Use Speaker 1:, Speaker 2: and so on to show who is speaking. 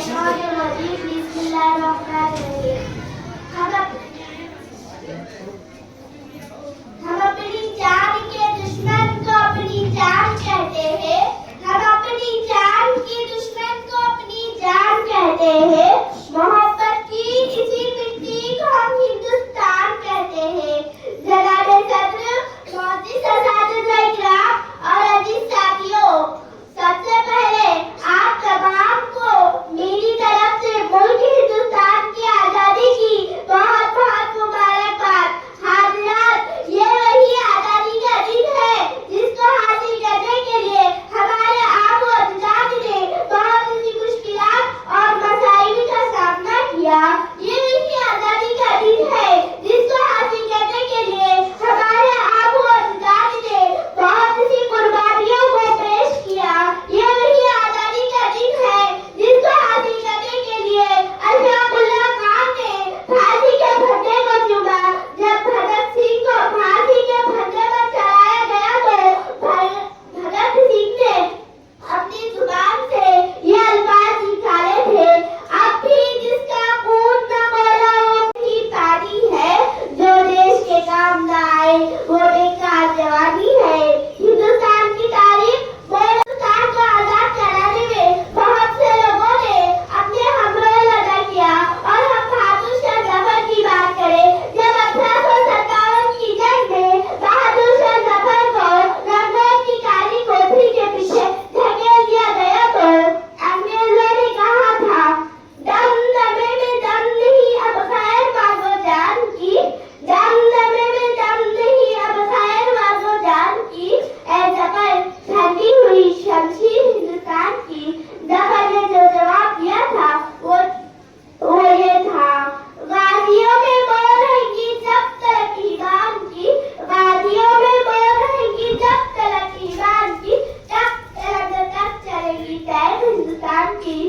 Speaker 1: हम अपनी जान के दुश्मन को अपनी जान कहते हैं। हम अपनी जान के दुश्मन को अपनी जान कहते हैं। मोहब्बत की इसी मिट्टी को हम हिंदुस्तान कहते हैं। जनाबे सदर, मोदी सदात इकराम और अजीज साथियों, सबसे पहले आप तमाम को मेरी तरफ से मुल्क हिंदुस्तान की आजादी की बहुत बहुत मुबारकबाद। हाज़िरात, ये वही आजादी का दिन है जिसको हासिल करने के लिए हमारे आप और अजदाद ने बहुत सी मुश्किलात और मसाइल का सामना किया। ये वही आजादी का दिन है जिसको हासिल करने के लिए हमारे आप और अजदाद ने बहुत सी कुर्बानियों को पेश किया। ये वही आजादी का दिन है जिसको हासिल करने के लिए अशफाकुल्लाह खान ने फांसी के फंदे को चूमा। जब भगत सिंह को फांसी के फंदे पर चढ़ाया गया तो भगत सिंह ने अपनी जुबान से ये अल्फाज निकाले थे, अब भी जिसका खून न बोला वो ही पानी है, जो देश के काम न आए वो बेकार जवानी है। हिंदुस्तान की तारीफ हिंदुस्तान को आजाद कराने में बहुत से लोगों ने अपने हमरोल अदा किया। और हम बहादुर शाह जफर की बात करें, जब 1857 की जंग में बहादुर शाह जफर को लखनऊ की काली कोठरी के पीछे धकेल दिया गया तो अंग्रेजों ने कहा था, दम दमे में दम नहीं अब खैर मांगो जान की, दम दमे में दम नहीं अब खैर मांगो जान की। ऐ जफर, ठंडी हुई शमशीर हिंदुस्तान की। जफर ने जो जवाब दिया था वो ये था, गाजियों में बोल रहेंगी जब तक ईमान की, गाजियों में बोल रहेंगी जब तक ईमान की, तब तक चलेगी तैर हिंदुस्तान की।